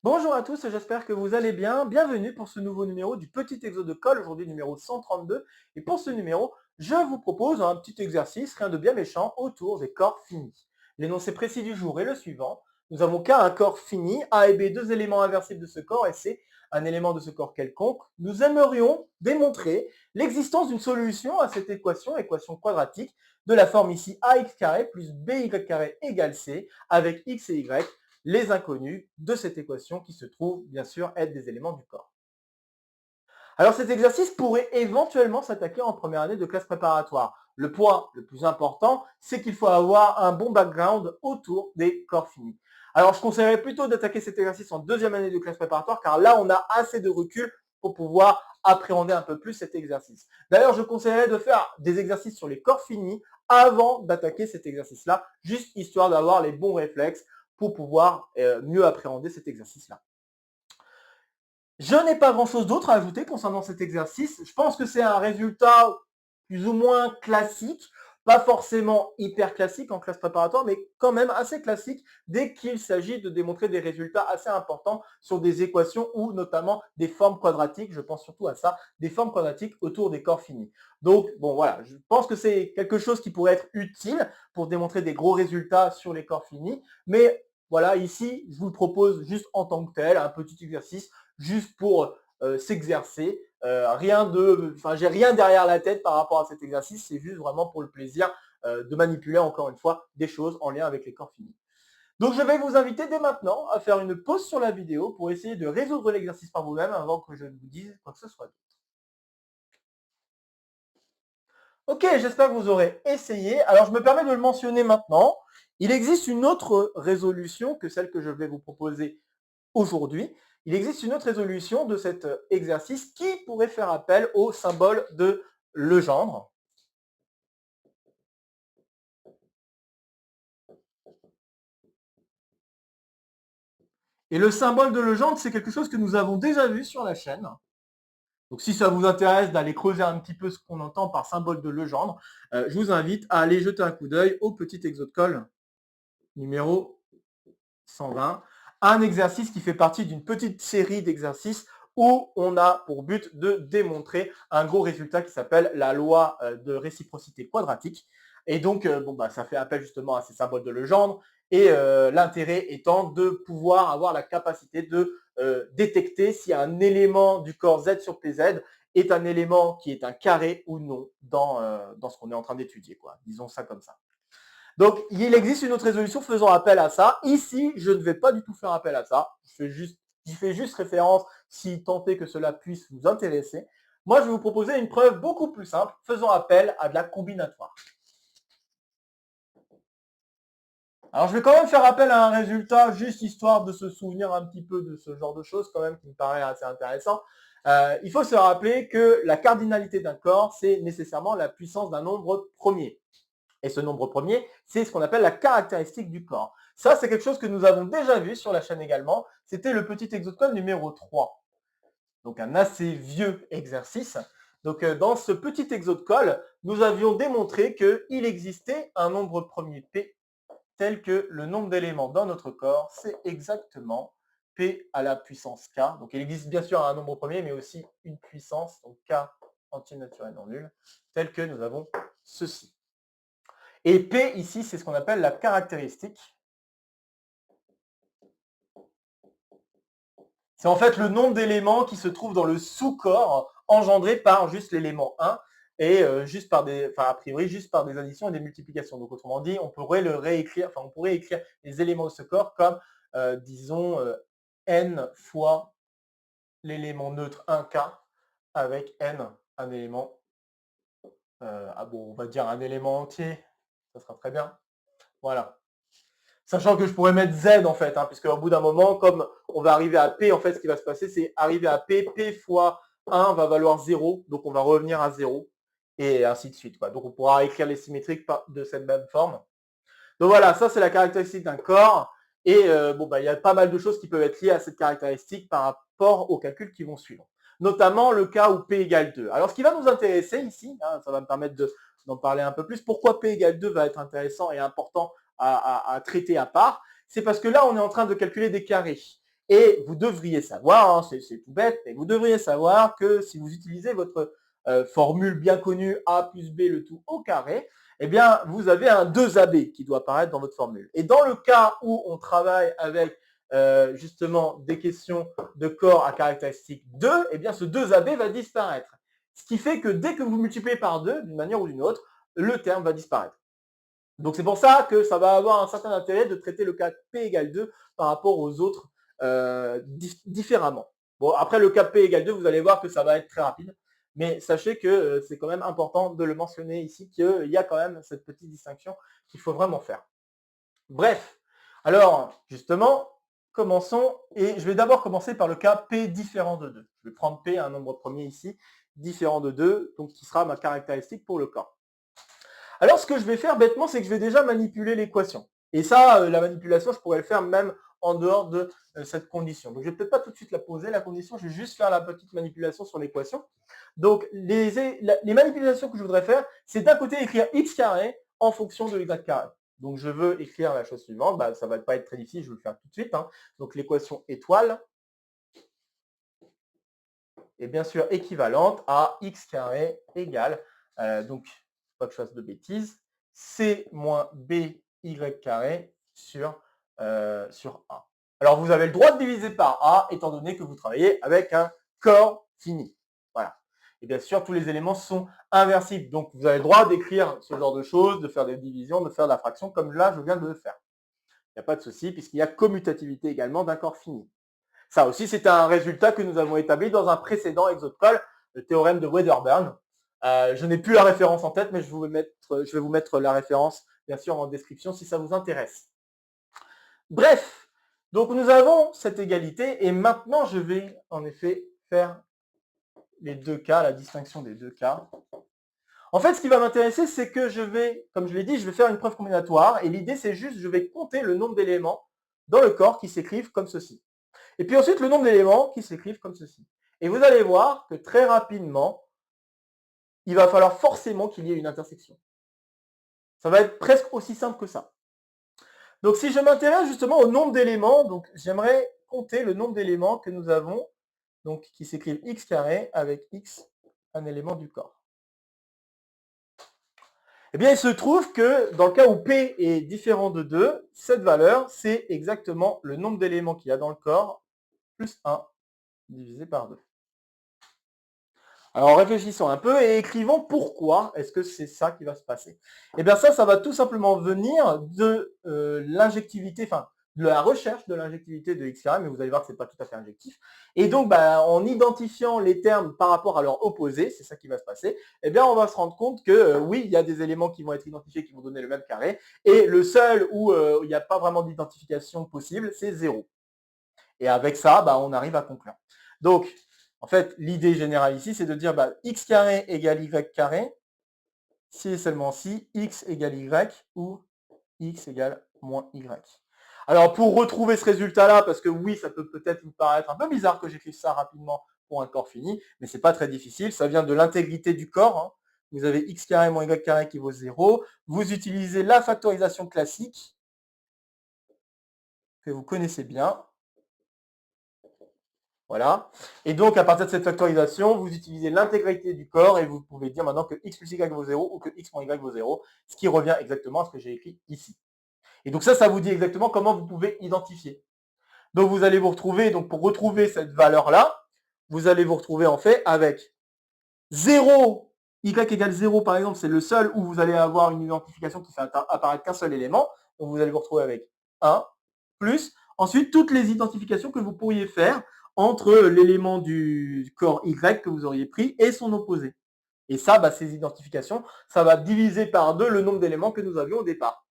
Bonjour à tous, j'espère que vous allez bien. Bienvenue pour ce nouveau numéro du petit exo de colle, aujourd'hui numéro 132. Et pour ce numéro, je vous propose un petit exercice, rien de bien méchant, autour des corps finis. L'énoncé précis du jour est le suivant. Nous avons qu'à un corps fini, A et B, deux éléments inversibles de ce corps, et C, un élément de ce corps quelconque. Nous aimerions démontrer l'existence d'une solution à cette équation quadratique, de la forme ici ax carré plus by carré égale c, avec x et y les inconnus de cette équation qui se trouvent bien sûr être des éléments du corps. Alors cet exercice pourrait éventuellement s'attaquer en première année de classe préparatoire. Le point le plus important, c'est qu'il faut avoir un bon background autour des corps finis. Alors je conseillerais plutôt d'attaquer cet exercice en deuxième année de classe préparatoire car là on a assez de recul pour pouvoir appréhender un peu plus cet exercice. D'ailleurs je conseillerais de faire des exercices sur les corps finis avant d'attaquer cet exercice-là, juste histoire d'avoir les bons réflexes pour pouvoir mieux appréhender cet exercice-là. Je n'ai pas grand-chose d'autre à ajouter concernant cet exercice. Je pense que c'est un résultat plus ou moins classique, pas forcément hyper classique en classe préparatoire, mais quand même assez classique dès qu'il s'agit de démontrer des résultats assez importants sur des équations ou notamment des formes quadratiques, je pense surtout à ça, des formes quadratiques autour des corps finis. Donc, bon, voilà, je pense que c'est quelque chose qui pourrait être utile pour démontrer des gros résultats sur les corps finis, mais voilà, ici, je vous le propose juste en tant que tel, un petit exercice juste pour s'exercer. J'ai rien derrière la tête par rapport à cet exercice, c'est juste vraiment pour le plaisir de manipuler encore une fois des choses en lien avec les corps finis. Donc je vais vous inviter dès maintenant à faire une pause sur la vidéo pour essayer de résoudre l'exercice par vous-même avant que je ne vous dise quoi que ce soit. Ok, j'espère que vous aurez essayé. Alors je me permets de le mentionner maintenant. Il existe une autre résolution que celle que je vais vous proposer aujourd'hui. Il existe une autre résolution de cet exercice qui pourrait faire appel au symbole de Legendre. Et le symbole de Legendre, c'est quelque chose que nous avons déjà vu sur la chaîne. Donc si ça vous intéresse d'aller creuser un petit peu ce qu'on entend par symbole de Legendre, je vous invite à aller jeter un coup d'œil au petit exo de colle numéro 120, un exercice qui fait partie d'une petite série d'exercices où on a pour but de démontrer un gros résultat qui s'appelle la loi de réciprocité quadratique. Et donc, ça fait appel justement à ces symboles de Legendre. Et l'intérêt étant de pouvoir avoir la capacité de détecter si un élément du corps Z sur PZ est un élément qui est un carré ou non dans ce qu'on est en train d'étudier, quoi. Disons ça comme ça. Donc, il existe une autre résolution faisant appel à ça. Ici, je ne vais pas du tout faire appel à ça. J'y fais juste référence si tant est que cela puisse vous intéresser. Moi, je vais vous proposer une preuve beaucoup plus simple faisant appel à de la combinatoire. Alors, je vais quand même faire appel à un résultat, juste histoire de se souvenir un petit peu de ce genre de choses, quand même, qui me paraît assez intéressant. Il faut se rappeler que la cardinalité d'un corps, c'est nécessairement la puissance d'un nombre premier. Et ce nombre premier, c'est ce qu'on appelle la caractéristique du corps. Ça, c'est quelque chose que nous avons déjà vu sur la chaîne également. C'était le petit exocode numéro 3. Donc un assez vieux exercice. Donc dans ce petit exo de colle, nous avions démontré qu'il existait un nombre premier P tel que le nombre d'éléments dans notre corps, c'est exactement P à la puissance K. Donc il existe bien sûr un nombre premier, mais aussi une puissance, donc K entier naturel non nul, tel que nous avons ceci. Et P ici, c'est ce qu'on appelle la caractéristique. C'est en fait le nombre d'éléments qui se trouvent dans le sous-corps engendré par juste l'élément 1 et juste par des, enfin a priori juste par des additions et des multiplications. Donc autrement dit, on pourrait le réécrire, enfin on pourrait écrire les éléments de ce corps comme disons n fois l'élément neutre 1k avec n un élément, on va dire un élément entier, ça sera très bien. Voilà. Sachant que je pourrais mettre Z en fait, puisque au bout d'un moment, comme on va arriver à P, en fait, ce qui va se passer, c'est arriver à P, P fois 1 va valoir 0, donc on va revenir à 0, et ainsi de suite, quoi. Donc on pourra écrire les symétriques de cette même forme. Donc voilà, ça c'est la caractéristique d'un corps, et il y a pas mal de choses qui peuvent être liées à cette caractéristique par rapport aux calculs qui vont suivre. Notamment le cas où P égale 2. Alors ce qui va nous intéresser ici, ça va me permettre d'en parler un peu plus, pourquoi P égale 2 va être intéressant et important à traiter à part, c'est parce que là, on est en train de calculer des carrés. Et vous devriez savoir, hein, c'est tout bête, mais vous devriez savoir que si vous utilisez votre formule bien connue a plus b le tout au carré, eh bien, vous avez un 2ab qui doit apparaître dans votre formule. Et dans le cas où on travaille avec justement des questions de corps à caractéristique 2, eh bien, ce 2ab va disparaître. Ce qui fait que dès que vous multipliez par 2, d'une manière ou d'une autre, le terme va disparaître. Donc c'est pour ça que ça va avoir un certain intérêt de traiter le cas P égale 2 par rapport aux autres différemment. Bon, après le cas P égale 2, vous allez voir que ça va être très rapide, mais sachez que c'est quand même important de le mentionner ici, qu'il y a quand même cette petite distinction qu'il faut vraiment faire. Bref, alors justement, commençons, et je vais d'abord commencer par le cas P différent de 2. Je vais prendre P, un nombre premier ici, différent de 2, donc qui sera ma caractéristique pour le corps. Alors, ce que je vais faire bêtement, c'est que je vais déjà manipuler l'équation. Et ça, la manipulation, je pourrais le faire même en dehors de cette condition. Donc, je ne vais peut-être pas tout de suite la poser, la condition, je vais juste faire la petite manipulation sur l'équation. Donc, les manipulations que je voudrais faire, c'est d'un côté écrire x carré en fonction de y carré. Donc, je veux écrire la chose suivante. Bah, ça ne va pas être très difficile, je vais le faire tout de suite. Hein. Donc, l'équation étoile est bien sûr équivalente à x carré égale, donc, pas que je fasse de bêtises, c moins by carré sur a. Alors, vous avez le droit de diviser par a, étant donné que vous travaillez avec un corps fini. Voilà. Et bien sûr, tous les éléments sont inversibles. Donc, vous avez le droit d'écrire ce genre de choses, de faire des divisions, de faire de la fraction, comme là, je viens de le faire. Il n'y a pas de souci, puisqu'il y a commutativité également d'un corps fini. Ça aussi, c'est un résultat que nous avons établi dans un précédent exo de colle, le théorème de Wedderburn. Je n'ai plus la référence en tête, mais je vais vous mettre la référence, bien sûr, en description si ça vous intéresse. Bref, donc nous avons cette égalité et maintenant je vais en effet faire les deux cas, la distinction des deux cas. En fait, ce qui va m'intéresser, c'est que je vais, comme je l'ai dit, je vais faire une preuve combinatoire et l'idée, c'est juste, je vais compter le nombre d'éléments dans le corps qui s'écrivent comme ceci. Et puis ensuite, le nombre d'éléments qui s'écrivent comme ceci. Et vous allez voir que très rapidement, il va falloir forcément qu'il y ait une intersection. Ça va être presque aussi simple que ça. Donc si je m'intéresse justement au nombre d'éléments, donc j'aimerais compter le nombre d'éléments que nous avons, donc qui s'écrivent x carré avec x, un élément du corps. Eh bien, il se trouve que dans le cas où P est différent de 2, cette valeur, c'est exactement le nombre d'éléments qu'il y a dans le corps, plus 1, divisé par 2. Alors réfléchissons un peu et écrivons pourquoi est-ce que c'est ça qui va se passer. Eh bien ça va tout simplement venir de l'injectivité, enfin de la recherche de l'injectivité de x carré, mais vous allez voir que ce n'est pas tout à fait injectif. Et donc en identifiant les termes par rapport à leur opposé, c'est ça qui va se passer, eh bien on va se rendre compte que oui, il y a des éléments qui vont être identifiés, qui vont donner le même carré, et le seul où il n'y a pas vraiment d'identification possible, c'est 0. Et avec ça, on arrive à conclure. Donc, en fait, l'idée générale ici, c'est de dire x carré égale y carré, si et seulement si x égale y ou x égale moins y. Alors, pour retrouver ce résultat-là, parce que oui, ça peut peut-être vous paraître un peu bizarre que j'écrive ça rapidement pour un corps fini, mais c'est pas très difficile, ça vient de l'intégrité du corps. Hein. Vous avez x carré moins y carré qui vaut 0. Vous utilisez la factorisation classique, que vous connaissez bien. Voilà. Et donc, à partir de cette factorisation, vous utilisez l'intégralité du corps et vous pouvez dire maintenant que x plus y vaut 0 ou que x moins y vaut 0, ce qui revient exactement à ce que j'ai écrit ici. Et donc ça vous dit exactement comment vous pouvez identifier. Donc, vous allez vous retrouver, donc pour retrouver cette valeur-là, vous allez vous retrouver en fait avec 0, y égale 0 par exemple, c'est le seul où vous allez avoir une identification qui fait apparaître qu'un seul élément. Donc, vous allez vous retrouver avec 1, plus, ensuite, toutes les identifications que vous pourriez faire entre l'élément du corps Y que vous auriez pris et son opposé. Et ça, ces identifications, ça va diviser par 2 le nombre d'éléments que nous avions au départ.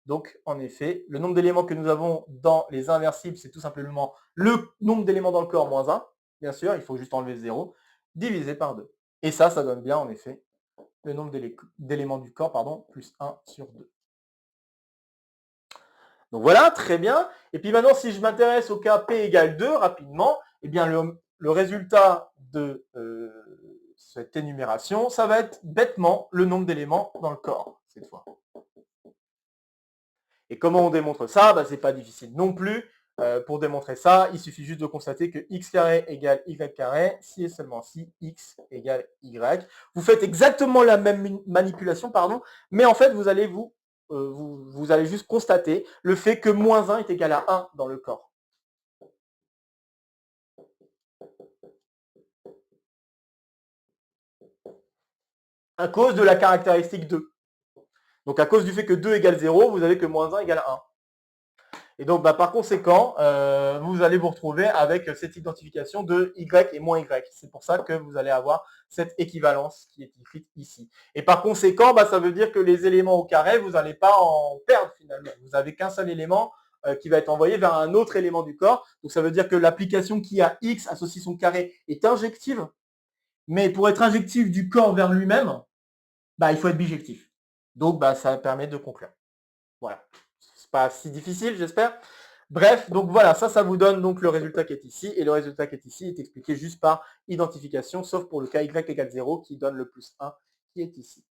Donc, en effet, le nombre d'éléments que nous avons dans les inversibles, c'est tout simplement le nombre d'éléments dans le corps moins 1. Bien sûr, il faut juste enlever 0, divisé par 2. Et ça donne bien, en effet, le nombre d'éléments du corps, plus 1 sur 2. Donc voilà, très bien. Et puis maintenant, si je m'intéresse au cas P égale 2, rapidement, eh bien le résultat de cette énumération, ça va être bêtement le nombre d'éléments dans le corps, cette fois. Et comment on démontre ça? C'est pas difficile non plus. Pour démontrer ça, il suffit juste de constater que x carré égale y carré, si et seulement si x égale y. Vous faites exactement la même manipulation, pardon, mais en fait, vous allez vous allez juste constater le fait que moins 1 est égal à 1 dans le corps. À cause de la caractéristique 2. Donc à cause du fait que 2 égale 0, vous avez que moins 1 égale 1. Et donc par conséquent, vous allez vous retrouver avec cette identification de y et moins y. C'est pour ça que vous allez avoir cette équivalence qui est écrite ici. Et par conséquent, ça veut dire que les éléments au carré, vous n'allez pas en perdre finalement. Vous n'avez qu'un seul élément qui va être envoyé vers un autre élément du corps. Donc ça veut dire que l'application qui a x associe son carré est injective. Mais pour être injective du corps vers lui-même, il faut être bijectif. Donc ça permet de conclure. Voilà. C'est pas si difficile, j'espère. Bref, donc voilà, ça vous donne donc le résultat qui est ici, et le résultat qui est ici est expliqué juste par identification, sauf pour le cas y égale 0, qui donne le plus 1 qui est ici.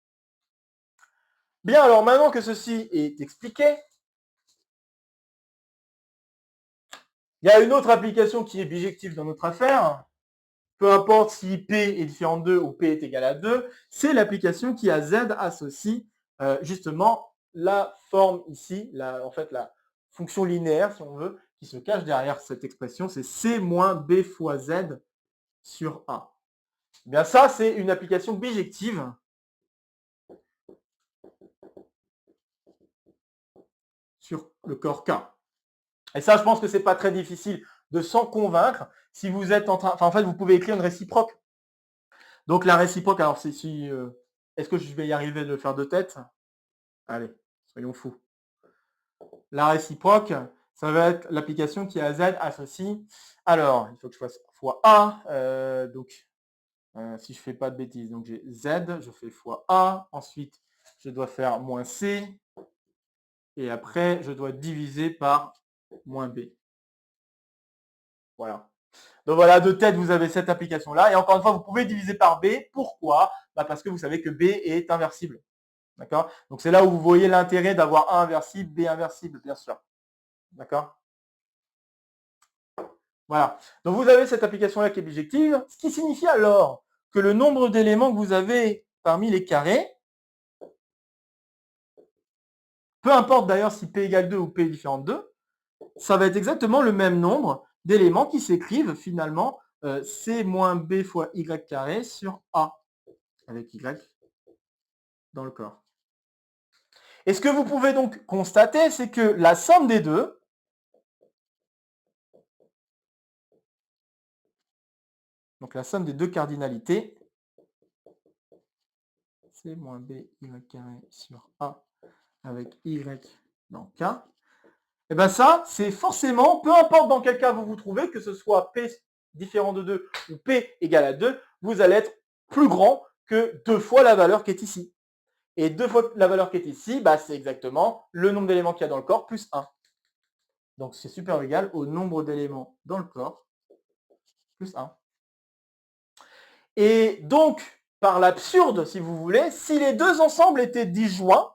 Bien, alors maintenant que ceci est expliqué, il y a une autre application qui est bijective dans notre affaire, peu importe si P est différent de 2 ou P est égal à 2, c'est l'application qui a Z associe justement la forme ici, en fait la fonction linéaire si on veut, qui se cache derrière cette expression, c'est C moins B fois Z sur A. Eh bien ça, c'est une application bijective sur le corps K. Et ça, je pense que c'est pas très difficile de s'en convaincre si vous êtes en train... en fait, vous pouvez écrire une réciproque. Donc la réciproque, alors c'est si... est-ce que je vais y arriver de le faire de tête? Allez, soyons fous. La réciproque, ça va être l'application qui a Z associe. Alors, il faut que je fasse fois A. Donc, si je fais pas de bêtises, donc j'ai Z, je fais fois A. Ensuite, je dois faire moins C. Et après, je dois diviser par moins B. Voilà. Donc voilà, de tête, vous avez cette application-là. Et encore une fois, vous pouvez diviser par B. Pourquoi? Parce que vous savez que B est inversible. D'accord? Donc c'est là où vous voyez l'intérêt d'avoir A inversible, B inversible, bien sûr. D'accord? Voilà. Donc vous avez cette application-là qui est bijective, ce qui signifie alors que le nombre d'éléments que vous avez parmi les carrés, peu importe d'ailleurs si P égale 2 ou P est différent de 2, ça va être exactement le même nombre d'éléments qui s'écrivent finalement C moins B fois Y carré sur A, avec Y dans le corps. Et ce que vous pouvez donc constater, c'est que la somme des deux, donc la somme des deux cardinalités, C moins B Y carré sur A avec Y dans K, et bien ça, c'est forcément, peu importe dans quel cas vous vous trouvez, que ce soit P différent de 2 ou P égal à 2, vous allez être plus grand que 2 fois la valeur qui est ici. Et 2 fois la valeur qui est ici, c'est exactement le nombre d'éléments qu'il y a dans le corps plus 1. Donc c'est super égal au nombre d'éléments dans le corps plus 1. Et donc, par l'absurde, si vous voulez, si les deux ensembles étaient disjoints,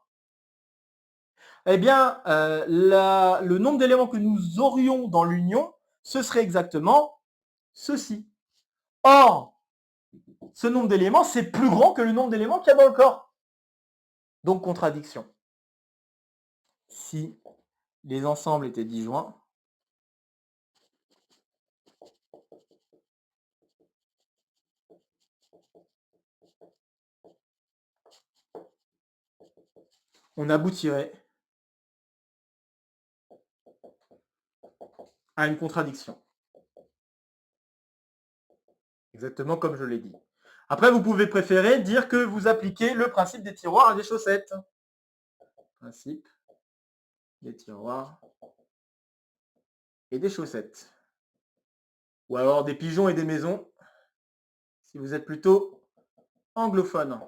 eh bien, le nombre d'éléments que nous aurions dans l'union, ce serait exactement ceci. Or, ce nombre d'éléments, c'est plus grand que le nombre d'éléments qu'il y a dans le corps. Donc, contradiction. Si les ensembles étaient disjoints, on aboutirait à une contradiction. Exactement comme je l'ai dit. Après, vous pouvez préférer dire que vous appliquez le principe des tiroirs à des chaussettes. Principe des tiroirs et des chaussettes. Ou alors des pigeons et des maisons, si vous êtes plutôt anglophone.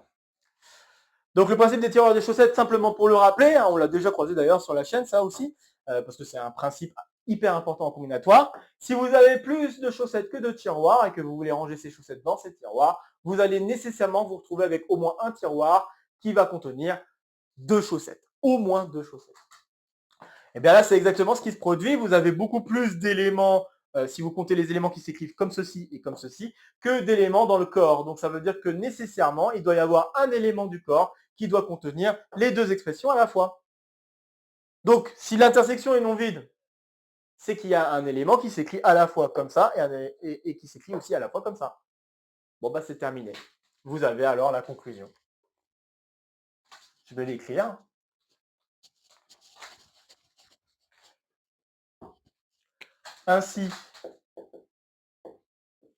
Donc le principe des tiroirs et des chaussettes, simplement pour le rappeler, on l'a déjà croisé d'ailleurs sur la chaîne, ça aussi, parce que c'est un principe hyper important en combinatoire. Si vous avez plus de chaussettes que de tiroirs et que vous voulez ranger ces chaussettes dans ces tiroirs, vous allez nécessairement vous retrouver avec au moins un tiroir qui va contenir 2 chaussettes, au moins 2 chaussettes. Et bien là, c'est exactement ce qui se produit. Vous avez beaucoup plus d'éléments, si vous comptez les éléments qui s'écrivent comme ceci et comme ceci, que d'éléments dans le corps. Donc ça veut dire que nécessairement, il doit y avoir un élément du corps qui doit contenir les deux expressions à la fois. Donc, si l'intersection est non vide, c'est qu'il y a un élément qui s'écrit à la fois comme ça et qui s'écrit aussi à la fois comme ça. Bon, bah c'est terminé. Vous avez alors la conclusion. Je vais l'écrire. Ainsi,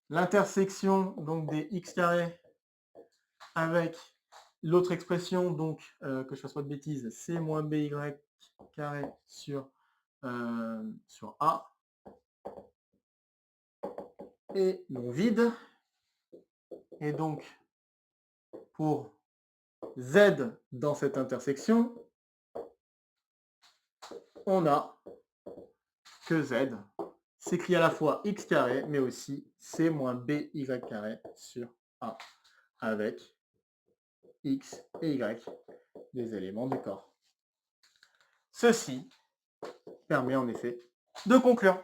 l'intersection donc des x carrés avec l'autre expression, donc que je ne fasse pas de bêtises, c moins by carré sur A est non vide. Et donc, pour z dans cette intersection, on a que z s'écrit à la fois x carré, mais aussi c moins by carré sur A, avec x et y des éléments du corps. Ceci permet en effet de conclure.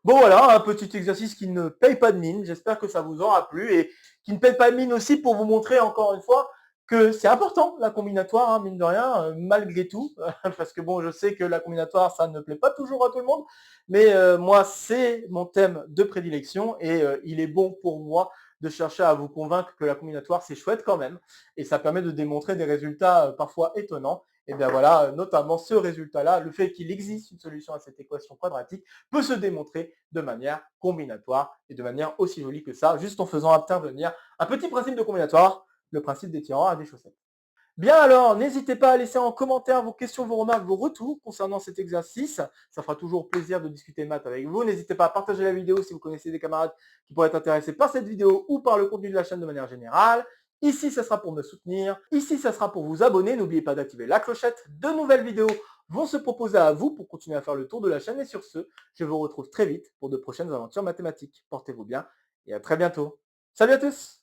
Bon voilà, un petit exercice qui ne paye pas de mine. J'espère que ça vous aura plu et qui ne paye pas de mine aussi pour vous montrer encore une fois que c'est important la combinatoire, hein, mine de rien, malgré tout, parce que bon, je sais que la combinatoire, ça ne plaît pas toujours à tout le monde, mais moi, c'est mon thème de prédilection et il est bon pour moi de chercher à vous convaincre que la combinatoire, c'est chouette quand même, et ça permet de démontrer des résultats parfois étonnants. Et bien voilà, notamment ce résultat-là, le fait qu'il existe une solution à cette équation quadratique, peut se démontrer de manière combinatoire et de manière aussi jolie que ça, juste en faisant intervenir un petit principe de combinatoire, le principe des tirants à des chaussettes. Bien alors, n'hésitez pas à laisser en commentaire vos questions, vos remarques, vos retours concernant cet exercice. Ça fera toujours plaisir de discuter maths avec vous. N'hésitez pas à partager la vidéo si vous connaissez des camarades qui pourraient être intéressés par cette vidéo ou par le contenu de la chaîne de manière générale. Ici, ça sera pour me soutenir. Ici, ça sera pour vous abonner. N'oubliez pas d'activer la clochette. De nouvelles vidéos vont se proposer à vous pour continuer à faire le tour de la chaîne. Et sur ce, je vous retrouve très vite pour de prochaines aventures mathématiques. Portez-vous bien et à très bientôt. Salut à tous!